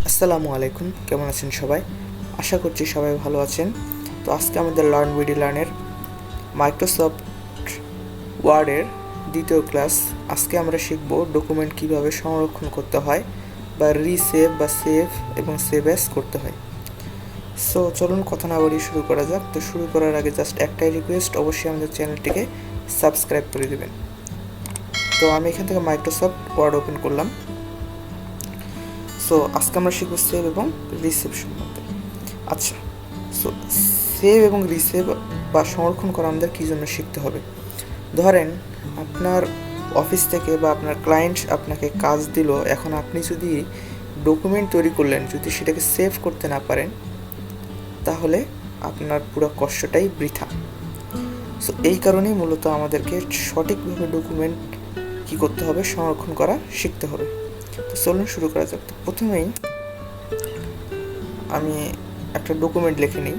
আসসালামু আলাইকুম, কেমন আছেন সবাই? আশা করছি সবাই ভালো আছেন। তো আজকে আমাদের লার্ন উইডি লার্নের মাইক্রোসফট ওয়ার্ডের দ্বিতীয় ক্লাস। আজকে আমরা শিখব ডকুমেন্ট কিভাবে সংরক্ষণ করতে হয় বা রিসেভ বা সেভ এবং সেভ অ্যাজ করতে হয়। সো চলুন কথা না বাড়িয়ে শুরু করা যাক। তো শুরু করার আগে জাস্ট একটাই রিকোয়েস্ট, অবশ্যই আমাদের চ্যানেলটিকে সাবস্ক্রাইব করে দেবেন। তো আমি এখান থেকে মাইক্রোসফট ওয়ার্ড ওপেন করলাম। সো আজকে আমরা শিখব সেভ এবং রিসেভ সম্বন্ধে। আচ্ছা, সো সেভ এবং রিসেভ বা সংরক্ষণ করা আমাদের কী জন্য শিখতে হবে? ধরেন আপনার অফিস থেকে বা আপনার ক্লায়েন্ট আপনাকে কাজ দিল, এখন আপনি যদি ডকুমেন্ট তৈরি করলেন, যদি সেটাকে সেভ করতে না পারেন, তাহলে আপনার পুরো কষ্টটাই বৃথা। সো এই কারণেই মূলত আমাদেরকে সঠিকভাবে ডকুমেন্ট কী করতে হবে, সংরক্ষণ করা শিখতে হবে। তো চলুন শুরু করা যাক। তো প্রথমেই আমি একটা ডকুমেন্ট লিখে নিই।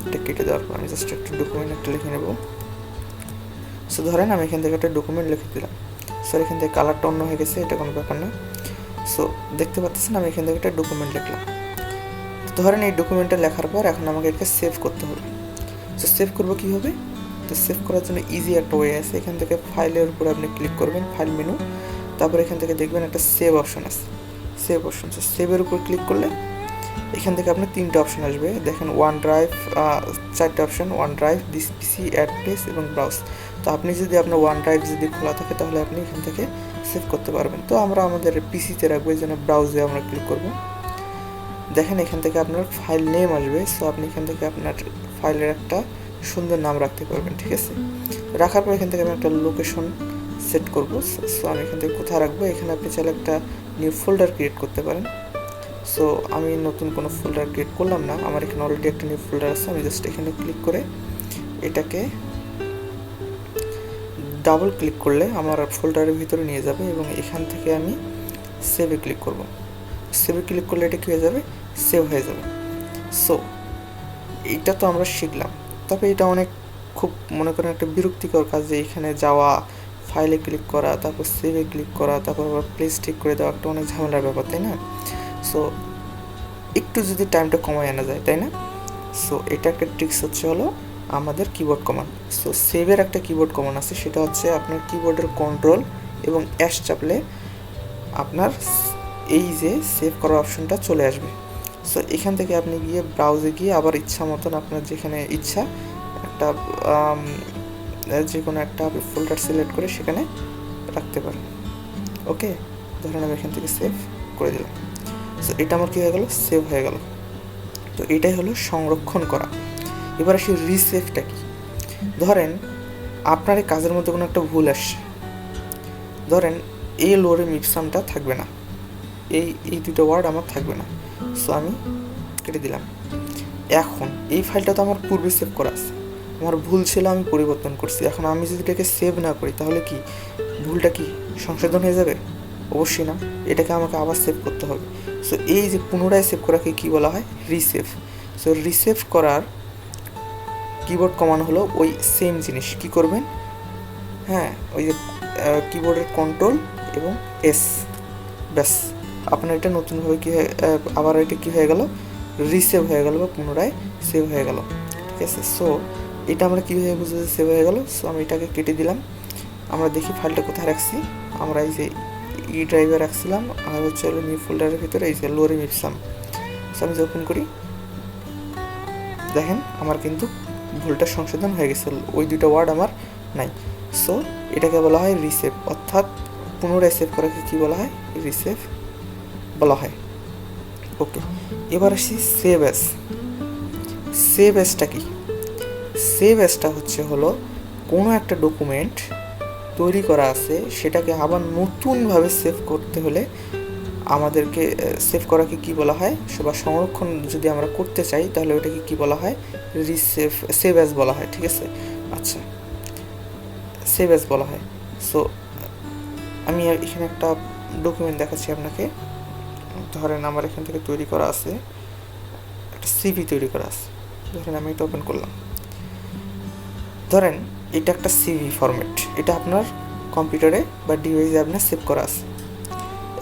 এটা কেটে দেওয়ার পর আমি জাস্ট একটা ডকুমেন্ট লিখে নেব। সো ধরেন আমি এখান থেকে একটা ডকুমেন্ট লিখে দিলাম। স্যার এখান থেকে কালারটা অন্য হয়ে গেছে, এটা কোনো ব্যাপার না। সো দেখতে পাচ্ছেন আমি এখান থেকে একটা ডকুমেন্ট লিখলাম। ধরেন এই ডকুমেন্টটা লেখার পর এখন আমাকে এটাকে সেভ করতে হবে। সো সেভ করবো কীভাবে? তো সেভ করার জন্য ইজি একটা ওয়ে আছে। এখান থেকে ফাইলের উপরে আপনি ক্লিক করবেন, ফাইল মেনু, তারপর এখান থেকে দেখবেন একটা সেভ অপশন আছে, সেভ অপশন। সো সেভের উপর ক্লিক করলে এখান থেকে আপনার তিনটে অপশন আসবে। দেখেন ওয়ান ড্রাইভ, চারটে option, OneDrive, this PC, add place এবং ব্রাউজ। তো আপনি যদি আপনার ওয়ান ড্রাইভ যদি খোলা থাকে তাহলে আপনি এখান থেকে সেভ করতে পারবেন। তো আমরা আমাদের পিসিতে রাখবো, এই জন্য ব্রাউজে আমরা ক্লিক করব। দেখেন এখান থেকে আপনার ফাইল নেম আসবে। সো আপনি এখান থেকে আপনার ফাইলের একটা সুন্দর নাম রাখতে পারবেন, ঠিক আছে? রাখার পর এখান থেকে আমি একটা লোকেশন সেট করব। সো আমি এখান থেকে কোথায় রাখবো, এখানে আপনি চাইলে একটা নিউ ফোল্ডার ক্রিয়েট করতে পারেন। সো আমি নতুন কোনো ফোল্ডার ক্রিয়েট করলাম না, আমার এখানে অলরেডি একটা নিউ ফোল্ডার আছে। আমি জাস্ট এখানে ক্লিক করে এটাকে ডাবল ক্লিক করলে আমার ফোল্ডারের ভিতরে নিয়ে যাবে এবং এখান থেকে আমি সেভে ক্লিক করব। সেভে ক্লিক করলে এটা কী হয়ে যাবে, সেভ হয়ে যাবে। সো এইটা তো আমরা শিখলাম। তবে এটা অনেক খুব মনে করেন একটা বিরক্তিকর কাজ যে এখানে যাওয়া, ফাইলে ক্লিক করা, তারপর সেভে ক্লিক করা, তারপর আবার প্লেস ঠিক করে দেওয়া, একটা অনেক ঝামেলার ব্যাপার, তাই না? সো একটু যদি টাইমটা কমায় আনা যায়, তাই না? সো এটা একটা ট্রিক্স হলো আমাদের কিবোর্ড কমান্ড। সো সেভের একটা কিবোর্ড কমান্ড আছে, সেটা হচ্ছে আপনার কিবোর্ডের কন্ট্রোল এবং অ্যাশ চাপলে আপনার এই যে সেভ করার অপশনটা চলে আসবে। সো এখান থেকে আপনি গিয়ে ব্রাউজে গিয়ে আবার ইচ্ছা মতন আপনার যেখানে ইচ্ছা একটা যে কোনো একটা ফোল্ডার সিলেক্ট করে সেখানে রাখতে পারেন। ওকে, ধরেন আমি এখান থেকে সেভ করে দিলাম। সো এটা আমার কী হয়ে গেল, সেভ হয়ে গেল। তো এটাই হলো সংরক্ষণ করা। এবার আসি রিসেভটা কি। ধরেন আপনার এই কাজের মধ্যে কোনো একটা ভুল আসছে, ধরেন এই লোরে মিপসামটা থাকবে না, এই দুটো ওয়ার্ড আমার থাকবে না। সো আমি কেটে দিলাম। এখন এই ফাইলটা তো আমার পূর্বে সেভ করা আছে, আমার ভুল ছিল, আমি পরিবর্তন করছি। এখন আমি যদি এটাকে সেভ না করি তাহলে কি ভুলটা কি সংশোধন হয়ে যাবে? অবশ্যই না, এটাকে আমাকে আবার সেভ করতে হবে। সো এই যে পুনরায় সেভ করাকে কী বলা হয়, রিসেভ। সো রিসেভ করার কিবোর্ড কমান্ড হলো ওই সেম জিনিস। কি করবেন, হ্যাঁ, ওই যে কিবোর্ডের কন্ট্রোল এবং এস, ব্যাস আপনার এটা নতুনভাবে কী হয়ে আবার এটা কী হয়ে গেল, রিসেভ হয়ে গেল বা পুনরায় সেভ হয়ে গেল, ঠিক আছে? সো এটা আমরা কীভাবে বুঝবো যে সেভ হয়ে গেল? সো আমি এটাকে কেটে দিলাম। আমরা দেখি ফাইলটা কোথায় রাখছি। আমরা এই যে ই ড্রাইভে রাখছিলাম, আর হচ্ছে হলো নিউ ফোল্ডারের ভিতরে এই যে লোরে মিপসাম। সো আমি যে ওপেন করি, দেখেন আমার কিন্তু ভুলটা সংশোধন হয়ে গেছে, ওই দুটো ওয়ার্ড আমার নাই। সো এটাকে বলা হয় রিসেভ, অর্থাৎ পুনরায় সেভ করাকে কী বলা হয়, রিসেভ বলা হয়। ওকে, এবার আসি সেভ অ্যাজ। সেভ অ্যাজটা কি? সেভ অ্যাজটা হলো কোনো একটা ডকুমেন্ট তৈরি করা আছে, সেটাকে আবার নতুনভাবে সেভ করতে হলে আমাদেরকে সেভ করাকে কী বলা হয়, বা সংরক্ষণ যদি আমরা করতে চাই তাহলে ওটাকে কী বলা হয়, সেভ অ্যাজ বলা হয়, ঠিক আছে? আচ্ছা, সেভ অ্যাজ বলা হয়। সো আমি এখানে একটা ডকুমেন্ট দেখাচ্ছি আপনাকে। ধরেন আমার এখান থেকে তৈরি করা আছে, একটা সিভি তৈরি করা আছে। ধরেন আমি এটা ওপেন করলাম। ধরেন এটা একটা সিভি ফরম্যাট, এটা আপনার কম্পিউটারে বা ডিভাইসে আপনার সেভ করা আছে।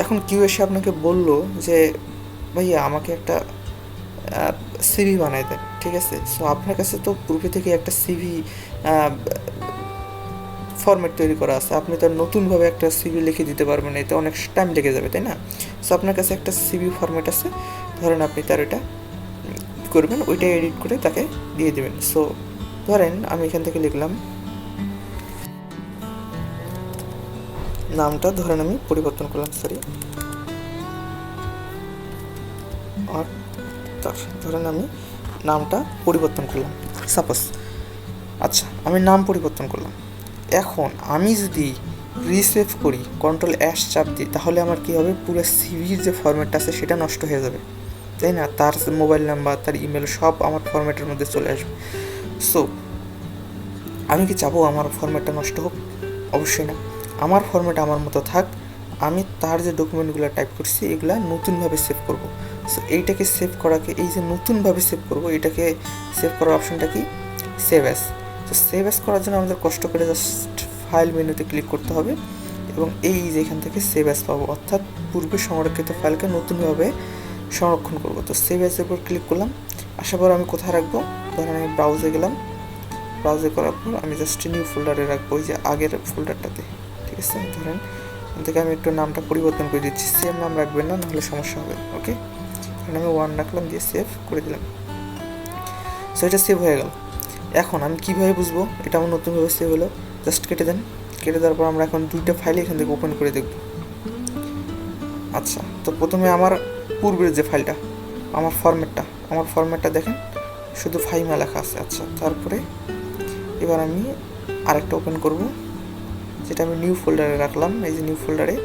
এখন কেউ এসে আপনাকে বলল যে ভাইয়া আমাকে একটা সিভি বানাই দেন, ঠিক আছে। সো আপনার কাছে তো পূর্বে থেকে একটা সিভি ফরম্যাট তৈরি করা আছে, আপনি তো নতুনভাবে একটা সিভি লিখে দিতে পারবেন না, এতে অনেক টাইম লেগে যাবে, তাই না। সো আপনার কাছে একটা সিভি ফরম্যাট আছে, ধরেন আপনি তার এটা করবেন, ওইটা এডিট করে তাকে দিয়ে দেবেন। সো ধরেন আমি এখান থেকে লিখলাম নামটা, ধরেন আমি পরিবর্তন করলাম, সরি, আর তার ধরেন আমি নামটা পরিবর্তন করলাম সাপোজ। আচ্ছা, আমি নাম পরিবর্তন করলাম। এখন আমি যদি রিসেভ করি, Ctrl+S চাপ দিই, তাহলে আমার কী হবে, পুরো সিভির যে ফরম্যাটটা আছে সেটা নষ্ট হয়ে যাবে, তাই না। তার মোবাইল নাম্বার, তার ইমেল সব আমার ফরম্যাটের মধ্যে চলে আসবে। সো আমি কি চাবো আমার ফরম্যাটটা নষ্ট হোক? অবশ্যই না। আমার ফরম্যাট আমার মতো থাক, আমি তার যে ডকুমেন্টগুলো টাইপ করছি এগুলা নতুনভাবে সেভ করব। সো এইটাকে সেভ করাকে, এই যে নতুনভাবে সেভ করব, এটাকে সেভ করার অপশনটা কি, সেভ অ্যাজ। তো সেভ অ্যাজ করার জন্য আমাদের কষ্ট করে জাস্ট ফাইল মেনুতে ক্লিক করতে হবে এবং এই যে এখান থেকে সেভ অ্যাজ পাবো, অর্থাৎ পূর্বে সংরক্ষিত ফাইলকে নতুনভাবে সংরক্ষণ করব। তো সেভ অ্যাজের উপর ক্লিক করলাম, আসার পর আমি কোথায় রাখবো, ধরেন আমি ব্রাউজে গেলাম, ব্রাউজে করার পর আমি জাস্ট নিউ ফোল্ডারে রাখবো, ওই যে আগের ফোল্ডারটাতে, ঠিক আছে। ধরেন এখান থেকে আমি একটু নামটা পরিবর্তন করে দিচ্ছি, সেম নাম রাখবেন না, নাহলে সমস্যা হবে, ওকে। কারণ আমি 1 রাখলাম, দিয়ে সেভ করে দিলাম। সো এটা সেভ হয়ে গেল। এখন আমি কীভাবে বুঝবো এটা আমার নতুনভাবে সেভ হলো, জাস্ট কেটে দেন, কেটে দেওয়ার পর আমরা এখন দুইটা ফাইল এখান থেকে ওপেন করে দেখব। আচ্ছা, তো প্রথমে আমার পূর্বের যে ফাইলটা, আমার ফরম্যাটটা দেখেন, শুধু ফাইমা লেখা আছে। আচ্ছা, তারপরে এবার আমি আরেকটা ওপেন করব, যেটা আমি নিউ ফোল্ডারে রাখলাম। এই যে নিউ ফোল্ডারে,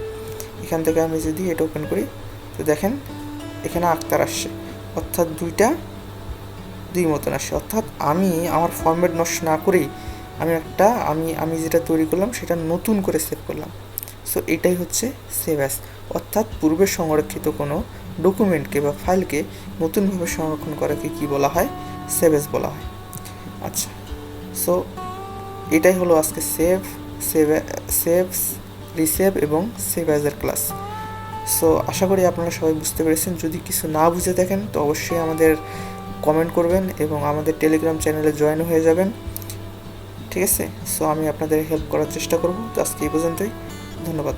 এখান থেকে আমি যদি এটা ওপেন করি, তো দেখেন এখানে আক্তার আসছে, অর্থাৎ দুই মতন আসছে। অর্থাৎ আমি আমার ফরম্যাট নষ্ট না করেই আমি যেটা তৈরি করলাম সেটা নতুন করে সেভ করলাম। সো এটাই হচ্ছে সেভ অ্যাজ, অর্থাৎ পূর্বে সংরক্ষিত কোনো ডকুমেন্টকে বা ফাইলকে নতুনভাবে সংরক্ষণ করাকে কি বলা হয়, সেভ অ্যাজ বলা হয়। আচ্ছা, সো এটাই হলো আজকে সেভ, রিসেভ এবং সেভ অ্যাজের ক্লাস। সো আশা করি আপনারা সবাই বুঝতে পেরেছেন। যদি কিছু না বুঝে থাকেন তো অবশ্যই আমাদের কমেন্ট করবেন এবং আমাদের টেলিগ্রাম চ্যানেলে জয়েন হয়ে যাবেন, ঠিক আছে। সো আমি আপনাদের হেল্প করার চেষ্টা করব। তো আজকে এই পর্যন্তই, ধন্যবাদ।